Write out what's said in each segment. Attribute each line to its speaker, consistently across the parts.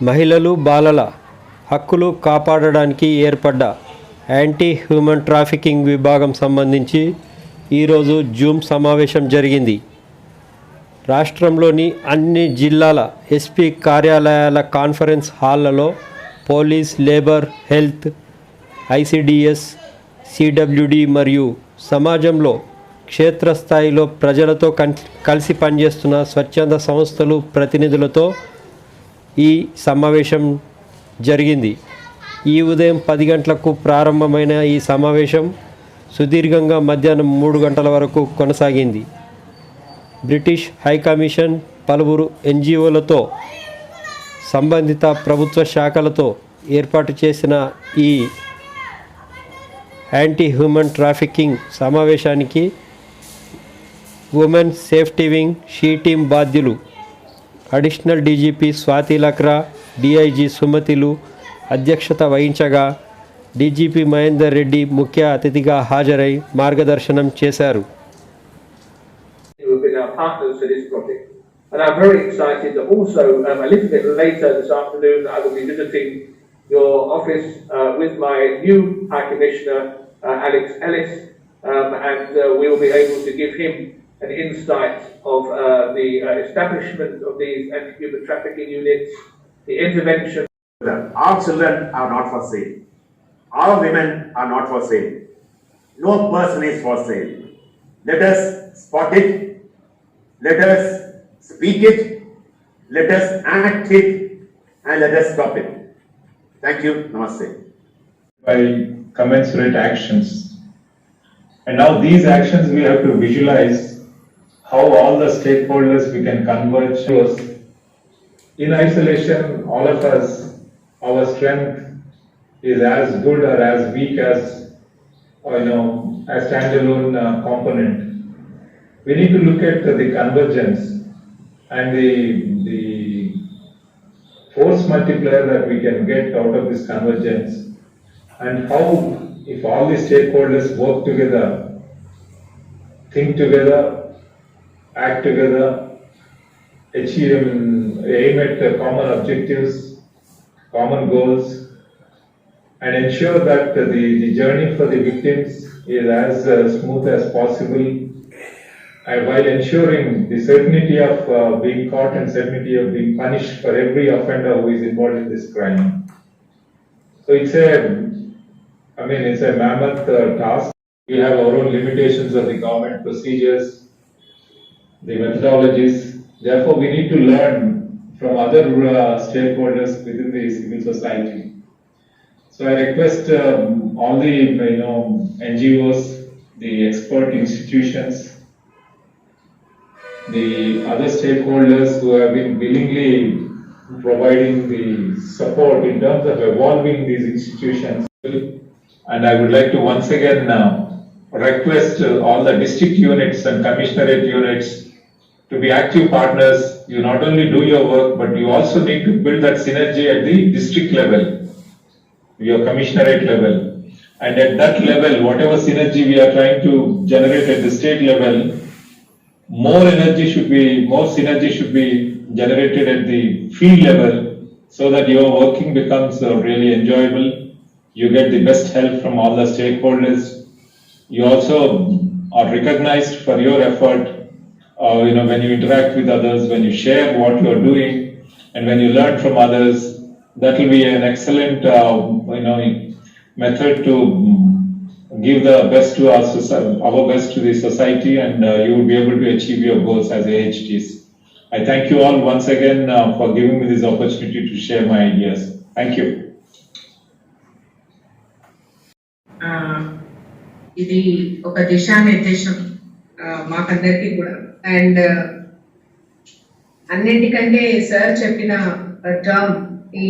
Speaker 1: మహిళలు బాలల హక్కులు కాపాడడానికి ఏర్పడ్డ యాంటీ హ్యూమన్ ట్రాఫికింగ్ విభాగం సంబంధించి ఈరోజు జూమ్ సమావేశం జరిగింది. రాష్ట్రంలోని అన్ని జిల్లాల ఎస్పీ కార్యాలయాల కాన్ఫరెన్స్ హాళ్లలో police, labour, health, ICDS, CWD మరియు సమాజంలో క్షేత్రస్థాయిలో ప్రజలతో కలిసి పనిచేస్తున్న స్వచ్ఛంద సంస్థలు ప్రతినిధులతో ఈ సమావేశం జరిగింది. ఈ ఉదయం 10 గంటలకు ప్రారంభమైన ఈ సమావేశం సుదీర్ఘంగా మధ్యాహ్నం 3 గంటల వరకు కొనసాగింది. బ్రిటిష్ హైకమిషన్ పలువురు ఎన్జిఓలతో సంబంధిత ప్రభుత్వ శాఖలతో ఏర్పాటు చేసిన ఈ యాంటీ హ్యూమన్ ట్రాఫికింగ్ సమావేశానికి women safety wing she team బాధ్యులు additional DGP Swathi Lakra, DIG సుమతిలు అధ్యక్షత వహించగా డీజీపీ మహేందర్ రెడ్డి ముఖ్య అతిథిగా హాజరై మార్గదర్శనం చేశారు.
Speaker 2: And I'm very excited that also a little bit later this afternoon I will be visiting your office with my new High Commissioner Alex Ellis, and we will be able to give him an insight of the establishment of these anti-human trafficking units, the intervention.
Speaker 3: Our children are not for sale. Our women are not for sale. No person is for sale. Let us spot it. Let us speak it. Let us act it. And let us stop it. Thank you. Namaste.
Speaker 4: By commensurate actions. And now these actions we have to visualize how all the stakeholders we can converge. In isolation, all of us, our strength is as good or as weak as a standalone component. We need to look at the convergence and the force multiplier that we can get out of this convergence, and how, if all the stakeholders work together, think together, act together, aim at common objectives, common goals, and ensure that the journey for the victims is as smooth as possible, and while ensuring the certainty of being caught and certainty of being punished for every offender who is involved in this crime. So it's a mammoth task. We have our own limitations of the government procedures, the methodologies. Therefore, we need to learn from other stakeholders within the civil society. So I request all the NGOs, the expert institutions, the other stakeholders who have been willingly providing the support in terms of evolving these institutions. And I would like to once again request all the district units and commissionerate units to be active partners. You not only do your work, but you also need to build that synergy at the district level, your commissionerate level. And at that level, whatever synergy we are trying to generate at the state level, more synergy should be generated at the field level, so that your working becomes really enjoyable. You get the best help from all the stakeholders. You also are recognized for your effort. When you interact with others, when you share what you are doing, and when you learn from others, that will be an excellent method to give the best to our best to the society, and you will be able to achieve your goals as AHTs. I thank you all once again for giving me this opportunity to share my ideas. Thank you.
Speaker 5: ఇది ఒక దిశానిర్దేశం మాకందరికీ కూడా. And అన్నింటికంటే sir చెప్పిన term, ఈ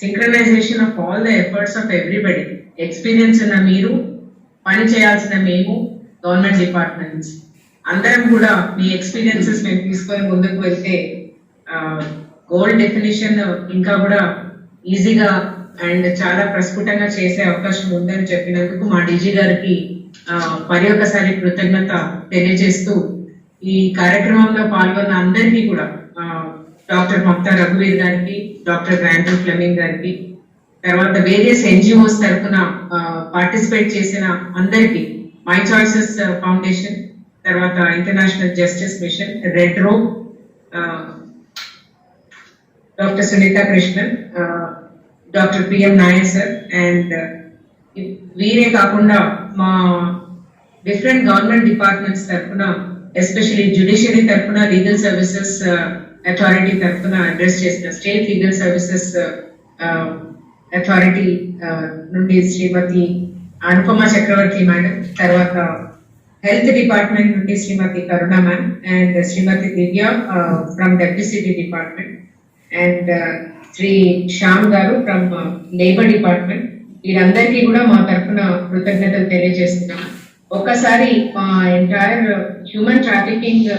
Speaker 5: synchronisation of all the efforts of everybody, experience ఉన్న మీరు, పని చేయాల్సిన మేము, గవర్నమెంట్ డిపార్ట్మెంట్స్ అందరం కూడా మీ ఎక్స్పీరియన్సెస్ మేము తీసుకొని ముందుకు వెళ్తే గోల్ డెఫినేషన్ ఇంకా కూడా ఈజీగా అండ్ చాలా ప్రస్ఫుటంగా చేసే అవకాశం ఉందని చెప్పినందుకు మా డీజీ గారికి మరి ఒకసారి కృతజ్ఞత తెలియజేస్తూ ఈ కార్యక్రమంలో పాల్గొన్న అందరికీ కూడా డాక్టర్ మమతా రఘువీర్ గారికి, డాక్టర్ గ్రాండర్ ఫ్లెమింగ్ గారికి, తర్వాత వేరియస్ ఎన్జిఓస్ తరఫున పార్టిసిపేట్ చేసిన అందరికి, మై చాయిసెస్ ఫౌండేషన్, తర్వాత International Justice Mission, Red Row, doctor Sunitha Krishnan, doctor PM Nair sir, and వీరే కాకుండా మా డిఫరెంట్ గవర్నమెంట్ డిపార్ట్మెంట్స్ తరఫున, ఎస్పెషల్లీ జ్యుడిషియరీ తరఫున, లీగల్ సర్వీసెస్ అథారిటీ తరఫున అడ్రస్ చేసిన స్టేట్ లీగల్ సర్వీసెస్ అథారిటీ నుండి శ్రీమతి అనుపమ చక్రవర్తి మేడం, తర్వాత హెల్త్ డిపార్ట్మెంట్ నుండి Shrimati Karuna ma'am and Shrimati Divya from WCT department, and Shri Shyam garu from labour department. వీరందరికీ కూడా మా తరఫున కృతజ్ఞతలు తెలియజేస్తున్నాం. ఒక్కసారి మా entire human trafficking,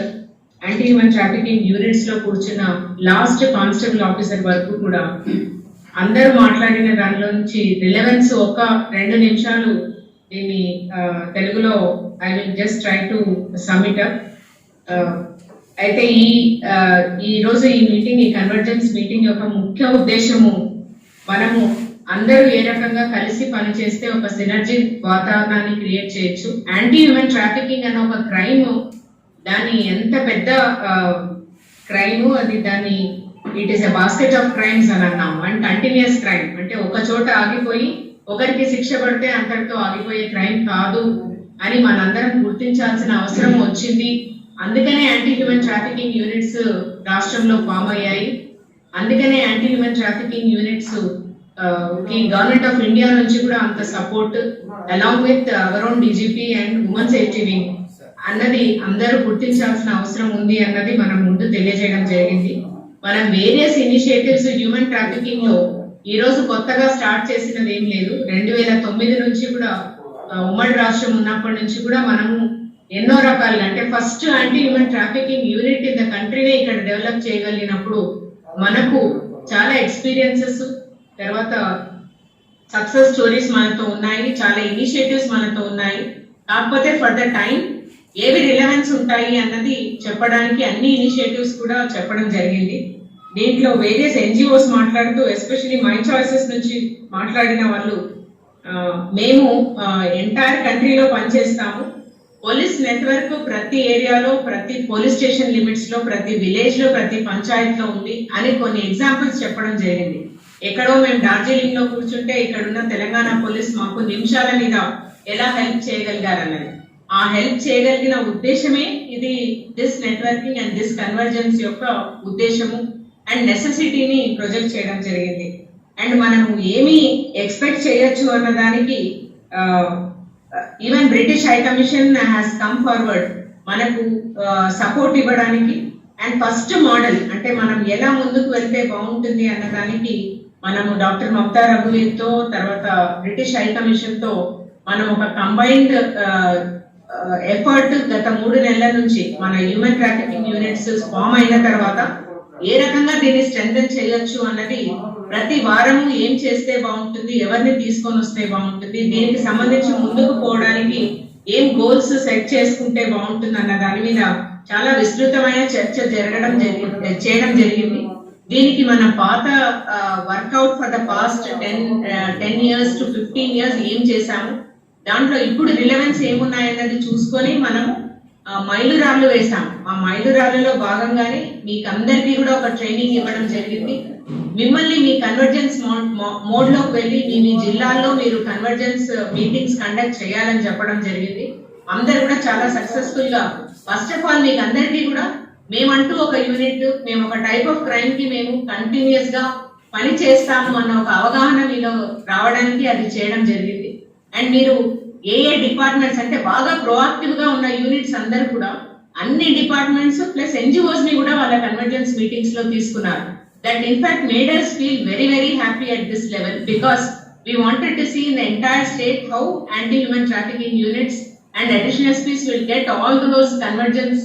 Speaker 5: anti human trafficking units లో కూర్చున్న లాస్ట్ కానిస్టేబుల్ ఆఫీసర్ వరకు కూడా అందరూ మాట్లాడిన దానిలో నుంచి రిలవెన్స్ ఒక 2 నిమిషాలు దీన్ని తెలుగులో I will just try to submit up. అయితే ఈ రోజు ఈ మీటింగ్, ఈ కన్వర్జెన్స్ మీటింగ్ యొక్క ముఖ్య ఉద్దేశము, మనము అందరూ ఏ రకంగా కలిసి పనిచేస్తే ఒక సినర్జీ వాతావరణాన్ని క్రియేట్ చేయొచ్చు. యాంటీ హ్యూమన్ ట్రాఫికింగ్ అనే ఒక క్రైమ్, దాన్ని ఎంత పెద్ద క్రైమ్ అది, దాన్ని it is a basket of crimes అని అన్నాము. అండ్ కంటిన్యూస్ క్రైమ్ అంటే ఒక చోట ఆగిపోయి ఒకరికి శిక్ష పడితే అంతటితో ఆగిపోయే క్రైమ్ కాదు అని మనందరం గుర్తించాల్సిన అవసరం వచ్చింది. అందుకనే యాంటీ హ్యూమన్ ట్రాఫికింగ్ యూనిట్స్ రాష్ట్రంలో ఫామ్ అయ్యాయి. అందుకనే యాంటీ హ్యూమన్ ట్రాఫికింగ్ యూనిట్స్ కి గవర్నమెంట్ ఆఫ్ ఇండియా నుంచి కూడా అంత support, along with our own DGP and women safety wing అన్నది అందరూ గుర్తించాల్సిన అవసరం ఉంది అన్నది మనం ముందు తెలియజేయడం జరిగింది. మనం వేరియస్ ఇనిషియేటివ్స్ హ్యూమన్ ట్రాఫికింగ్ లో ఈ రోజు కొత్తగా స్టార్ట్ చేసినది ఏం లేదు. 2009 నుంచి కూడా ఉమ్మడి రాష్ట్రం ఉన్నప్పటి నుంచి కూడా మనము ఎన్నో రకాలుగా, అంటే first anti human trafficking unit in the కంట్రీనే ఇక్కడ డెవలప్ చేయగలిగినప్పుడు మనకు చాలా ఎక్స్పీరియన్సెస్, తర్వాత సక్సెస్ స్టోరీస్ మనతో ఉన్నాయి, చాలా ఇనిషియేటివ్స్ మనతో ఉన్నాయి. కాకపోతే ఫర్ ద టైం ఏవి రిలవెన్స్ ఉంటాయి అన్నది చెప్పడానికి అన్ని ఇనిషియేటివ్స్ కూడా చెప్పడం జరిగింది. దీంట్లో వేరియస్ ఎన్జిఓస్ మాట్లాడుతూ, ఎస్పెషల్లీ మై చాయిసెస్ నుంచి మాట్లాడిన వాళ్ళు, మేము ఎంటైర్ కంట్రీలో పనిచేస్తాము. పోలీస్ నెట్వర్క్ ప్రతి ఏరియాలో, ప్రతి పోలీస్ స్టేషన్ లిమిట్స్ లో, ప్రతి విలేజ్ లో, ప్రతి పంచాయత్ లో ఉంది అని కొన్ని ఎగ్జాంపుల్స్ చెప్పడం జరిగింది. ఎక్కడో మేము డార్జిలింగ్ లో కూర్చుంటే ఇక్కడున్న తెలంగాణ పోలీస్ మాకు నిమిషాల మీద ఎలా హెల్ప్ చేయగలిగారన్నది, ఆ హెల్ప్ చేయగలిగిన ఉద్దేశమే ఇది, this networking and this convergence యొక్క ఉద్దేశము అండ్ నెసెసిటీని ప్రొజెక్ట్ చేయడం జరిగింది. అండ్ మనం ఏమి ఎక్స్పెక్ట్ చేయొచ్చు అన్న దానికి even British high commission has come forward మనకు సపోర్ట్ ఇవ్వడానికి. అండ్ ఫస్ట్ మోడల్ అంటే మనం ఎలా ముందుకు వెళ్తే బాగుంటుంది అన్న దానికి మనము డాక్టర్ మమతా రఘువీర్ తో, తర్వాత బ్రిటిష్ హై కమిషన్ తో మనం ఒక కంబైన్డ్ ఎఫర్ట్ గత 3 నెలల నుంచి మన హ్యూమన్ ట్రాఫికింగ్ యూనిట్స్ ఫామ్ అయిన తర్వాత ఏ రకంగా దీన్ని స్ట్రెంథెన్ చేయొచ్చు అన్నది, ప్రతి వారము ఏం చేస్తే బాగుంటుంది, ఎవరిని తీసుకొని వస్తే బాగుంటుంది, దీనికి సంబంధించి ముందుకు పోవడానికి ఏం గోల్స్ సెట్ చేసుకుంటే బాగుంటుంది అన్న దాని మీద చాలా విస్తృతమైన చర్చ చేయడం జరిగింది. దీనికి మన పాత workout for the past 10 years to 15 years ఏం చేశాము, దాంట్లో ఇప్పుడు రిలవెన్స్ ఏమున్నాయన్నది చూసుకొని మనం మైలురాళ్ళు వేసాము. ఆ మైలురాళ్ళలో భాగంగానే మీకు అందరికీ కూడా ఒక ట్రైనింగ్ ఇవ్వడం జరిగింది. మిమ్మల్ని మీ కన్వర్జెన్స్ మోడ్ లోకి వెళ్ళి మీ జిల్లాల్లో మీరు కన్వర్జెన్స్ మీటింగ్స్ కండక్ట్ చేయాలని చెప్పడం జరిగింది. అందరు కూడా చాలా సక్సెస్ఫుల్ గా, ఫస్ట్ ఆఫ్ ఆల్ మీకు అందరికీ కూడా మేమంటూ ఒక యూనిట్, మేము ఒక టైప్ ఆఫ్ క్రైమ్ కి మేము కంటిన్యూస్ గా పని చేస్తాము అన్న ఒక అవగాహన మీలో రావడానికి అది చేయడం జరిగింది. అండ్ మీరు ఏ డిపార్ట్మెంట్స్ అంటే బాగా ప్రోయాక్టివ్ గా ఉన్న యూనిట్స్ అందరు కూడా అన్ని డిపార్ట్మెంట్స్ ప్లస్ ఎన్జిఓస్ ని కూడా వాళ్ళ కన్వర్జెన్స్ మీటింగ్స్ లో తీసుకున్నారు. That in fact made us feel very very happy at this level because we wanted to see in the entire state how anti-human trafficking units and additional SPs will get all those convergence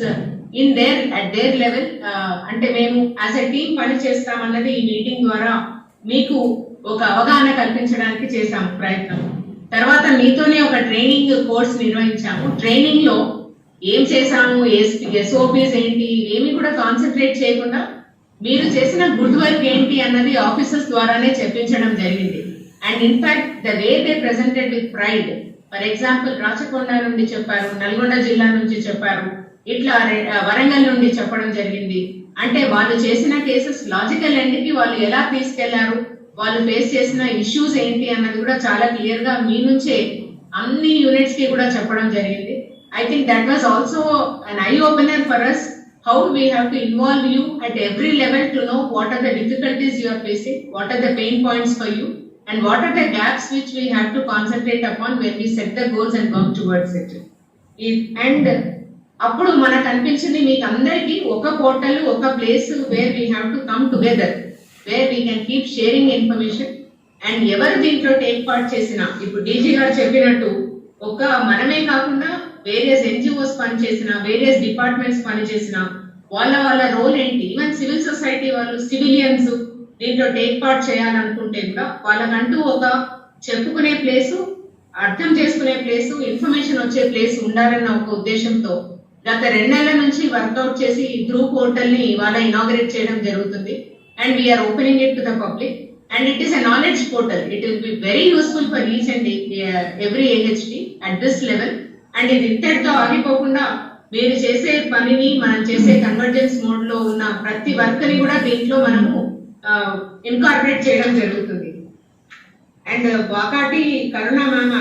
Speaker 5: in at their level. అంటే మేము as a team పని చేస్తామన్నది ఈ meeting ద్వారా మీకు ఒక అవగాహన కల్పించడానికి చేశాము ప్రయత్నం. తర్వాత మీతోనే ఒక ట్రైనింగ్ కోర్స్ నిర్వహించాము. ట్రైనింగ్ లో ఏం చేశాము, SOPs ఏంటి, ఏమి కూడా కాన్సన్ట్రేట్ చేయకుండా మీరు చేసిన గుడ్ వర్క్ ఏంటి అన్నది ఆఫీసర్స్ ద్వారానే చెప్పించడం జరిగింది. And in fact the way they presented with pride, for example Rachakonda నుండి చెప్పారు, నల్గొండ జిల్లా నుంచి చెప్పారు, ఇట్లా వరంగల్ నుండి చెప్పడం జరిగింది. అంటే వాళ్ళు చేసిన కేసెస్ లాజికల్ ఎండ్ కి వాళ్ళు ఎలా తీసుకెళ్లారు, వాళ్ళు ఫేస్ చేసిన ఇష్యూస్ ఏంటి అన్నది కూడా చాలా క్లియర్ గా మీ నుంచే అన్ని యూనిట్స్ కి కూడా చెప్పడం జరిగింది. I think that was also an eye-opener for us, how we have to involve you at every level to know what are the difficulties you are facing, what are the pain points for you, and what are the gaps which we have to concentrate upon when we set the goals and work towards it. And అప్పుడు మనకు అనిపించింది మీకు అందరికీ ఒక portal, ఒక place where we have to come together, where we can keep sharing information. And ఎవరు దీంట్లో take part చేసినా, ఇప్పుడు డీజీ గారు చెప్పినట్టు ఒక మనమే కాకుండా వేరియస్ ఎన్జిఓస్ పనిచేసిన, వేరియస్ డిపార్ట్మెంట్స్ పనిచేసిన వాళ్ళ రోల్ ఏంటి, ఈవెన్ సివిల్ సొసైటీ వాళ్ళు, సివిలియన్స్ దీంట్లో టేక్ పార్ట్ చేయాలనుకుంటే కూడా వాళ్ళకంటూ ఒక చెప్పుకునే ప్లేసు, అర్థం చేసుకునే ప్లేసు, ఇన్ఫర్మేషన్ వచ్చే ప్లేస్ ఉండాలన్న ఒక ఉద్దేశంతో గత 2 నెలల నుంచి వర్కౌట్ చేసి త్రూ పోర్టల్ ని ఇవాళ ఇనాగరేట్ చేయడం జరుగుతుంది. And we're opening it to the public. And it is a knowledge portal. It will be very useful for each and every AHT at this level. And ఇది ఇంతటితో ఆగిపోకుండా మీరు చేసే పనిని, మనం చేసే కన్వర్జెన్స్ మోడ్ లో ఉన్న ప్రతి వర్క్ ని కూడా దీంట్లో మనము ఇన్కార్పొరేట్ చేయడం జరుగుతుంది. And Vakati Karuna ma'am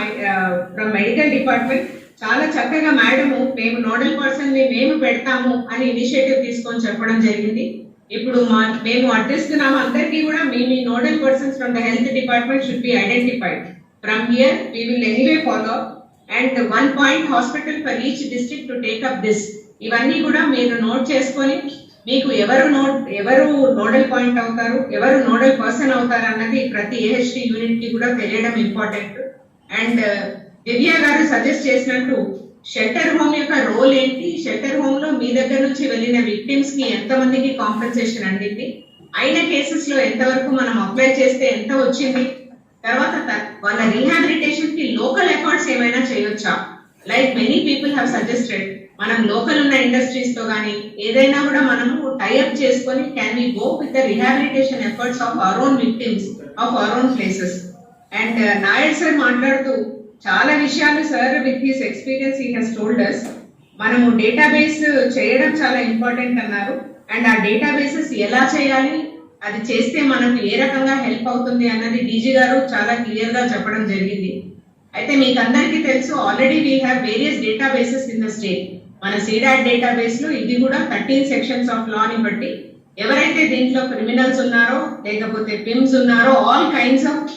Speaker 5: from medical department చాలా చక్కగా మేడము మేము నోడల్ పర్సన్ ని మేము పెడతాము అని ఇనిషియేటివ్ తీసుకొని చెప్పడం జరిగింది. ఇప్పుడు మేము అడ్రస్తున్నాము అందరికీ కూడా మీ nodal persons from the health department should be identified. From here we will anyway follow and 1 point hospital for each district to take up this. ఇవన్నీ కూడా మీరు నోట్ చేసుకొని మీకు ఎవరు నోడల్ పాయింట్ అవుతారు, ఎవరు నోడల్ పర్సన్ అవుతారు అన్నది ప్రతి AHT యూనిట్ కి కూడా తెలియడం ఇంపార్టెంట్. అండ్ దివ్య గారు సజెస్ట్ చేసినట్టు షెల్టర్ హోమ్ యొక్క రోల్ ఏంటి, షెల్టర్ హోమ్ లో మీ దగ్గర నుంచి వెళ్ళిన విక్టిమ్స్ కి ఎంత మందికి కాంపెన్సేషన్ అందింది, అయిన కేసెస్ లో ఎంతవరకు మనం అప్లై చేస్తే ఎంత వచ్చింది, తర్వాత వాళ్ళ రీహాబిలిటేషన్ కి లోకల్ ఎఫర్ట్స్ ఏమైనా చేయొచ్చా. Like many people have suggested మనం లోకల్ ఉన్న ఇండస్ట్రీస్ తో కానీ ఏదైనా కూడా మనము టైఅప్ చేసుకొని can we go with the rehabilitation efforts of our own victims of our own places. And Nair sir మాట్లాడుతూ చాలా విషయాలు sir with his experience he has told us. మనము డేటాబేస్ చేయడం చాలా ఇంపార్టెంట్ అన్నారు. అండ్ ఆ డేటాబేసెస్ ఎలా చేయాలి, అది చేస్తే మనకు ఏ రకంగా హెల్ప్ అవుతుంది అన్నది డీజీ గారు చాలా క్లియర్ గా చెప్పడం జరిగింది. అయితే మీకు అందరికీ తెలుసు already we have various databases in the state. మన సీడాట్ డేటాబేస్ లో ఇది కూడా 13 సెక్షన్స్ ఆఫ్ లా ని బట్టి ఎవరైతే దీంట్లో క్రిమినల్స్ ఉన్నారో లేకపోతే పిమ్స్ ఉన్నారో all kinds of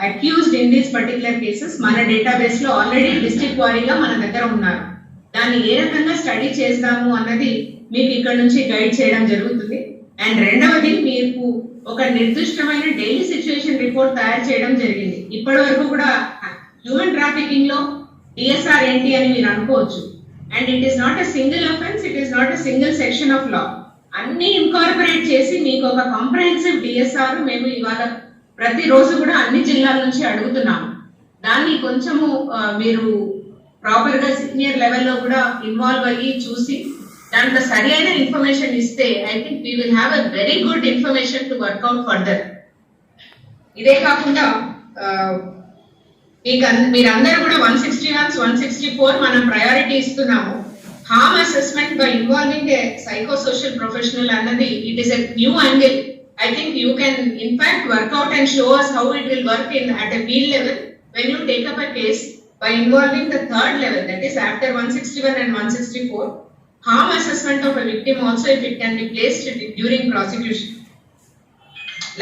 Speaker 5: accused in these particular cases మన డేటాబేస్ లో ఆల్రెడీ డిస్ట్రిక్ట్ వారీగా మన దగ్గర ఉన్నారు. దాన్ని ఏ రకంగా స్టడీ చేస్తాము అన్నది మీకు ఇక్కడ నుంచి గైడ్ చేయడం జరుగుతుంది. అండ్ రెండవది మీకు ఒక నిర్దిష్టమైన డైలీ సిచ్యుయేషన్ రిపోర్ట్ తయారు చేయడం జరిగింది. ఇప్పటి వరకు కూడా హ్యూమన్ ట్రాఫికింగ్ లో DSR ఏంటి అని మీరు అనుకోవచ్చు. And it is not a single offence, it is not a single section of law. అన్ని ఇన్కార్పొరేట్ చేసి మీకు ఒక కాంప్రహెన్సివ్ DSR మేము ఇవాళ ప్రతిరోజు కూడా అన్ని జిల్లాల నుంచి అడుగుతున్నాము. దాన్ని కొంచెము మీరు ప్రాపర్ గా సీనియర్ లెవెల్లో కూడా ఇన్వాల్వ్ అయ్యి చూసి దాంట్లో సరి అయిన ఇన్ఫర్మేషన్ ఇస్తే I think we will have a very good information to work out further. ఇదే కాకుండా మీరందరూ కూడా 161, 164 మనం ప్రయారిటీ ఇస్తున్నాము. Harm assessment by involving a psychosocial professional అన్నది it is a new angle. I think you can in fact work out and show us how it will work at a field level when you take up a case by involving the third level, that is after 161 and 164, harm assessment of a victim also if it can be placed during prosecution.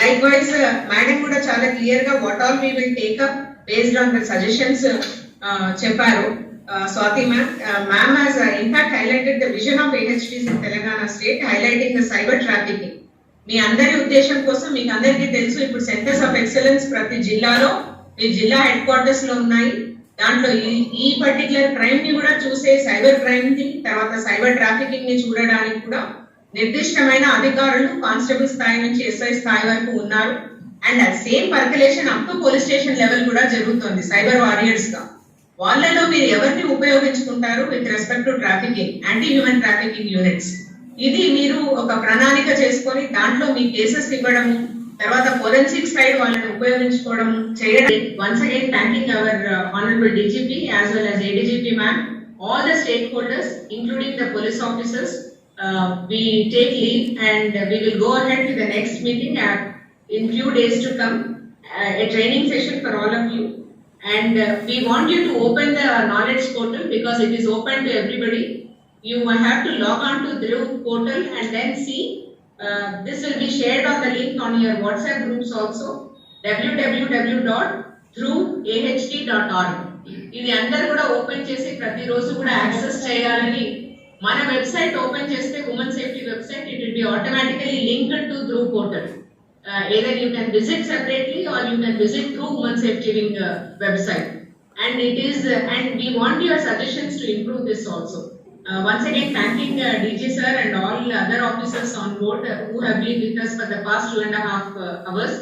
Speaker 5: Likewise, madam kuda chala clear ga what all we will take up based on the suggestions chepparu. Swati ma'am has in fact highlighted the vision of AHTs in Telangana state, highlighting the cyber trafficking. మీ అందరి ఉద్దేశం కోసం మీకు అందరికీ తెలుసు ఇప్పుడు centres of excellence ప్రతి జిల్లాలో ఈ జిల్లా హెడ్ క్వార్టర్స్ లో ఉన్నాయి. దాంట్లో ఈ పర్టికులర్ క్రైమ్ ని కూడా చూసే సైబర్ క్రైమ్ ని తర్వాత సైబర్ ట్రాఫికింగ్ ని చూడడానికి కూడా నిర్దిష్టమైన అధికారులు కానిస్టేబుల్ స్థాయి నుంచి SI స్థాయి వరకు ఉన్నారు. అండ్ ఆ same percolation up to police station level కూడా జరుగుతుంది సైబర్ వారియర్స్ గా. వాళ్ళలో మీరు ఎవరిని ఉపయోగించుకుంటారు with respect to trafficking, anti human trafficking units. ఇది మీరు ఒక ప్రణాళిక చేసుకొని దాంట్లో మీ కేసెస్ ఇవ్వడం, తర్వాత ఫోరెన్సిక్ సైడ్ వాళ్ళని ఉపయోగించుకోవడం చేయడం. Once again thanking our honourable DGP as well as ADGP ma'am, all the stakeholders including the police officers. We take leave and we will go ahead to the next meeting in few days to come, a training session for all of you, and we want you to open the knowledge portal because it is open to everybody. You have to log on to Dhruv portal and then see. This will be shared on the link on your WhatsApp groups also, www.dhruvaht.org. ఇది అందరూ కూడా open చేసి ప్రతిరోజు కూడా access చేయాలని. మన website open చేస్తే women safety website, it will be automatically linked to Dhruv portal. Either you can visit separately or you can visit through Women Safety Wing website. And it is, and we want your suggestions to improve this also. Once again, thanking DG sir and all other officers on board who have been with us for the past 2.5 hours.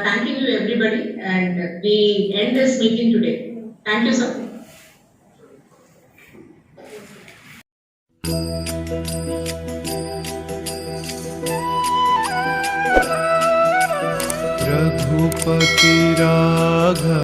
Speaker 5: Thanking you everybody, and we end this meeting today. Thank you, sir.
Speaker 6: Raghupati Raghav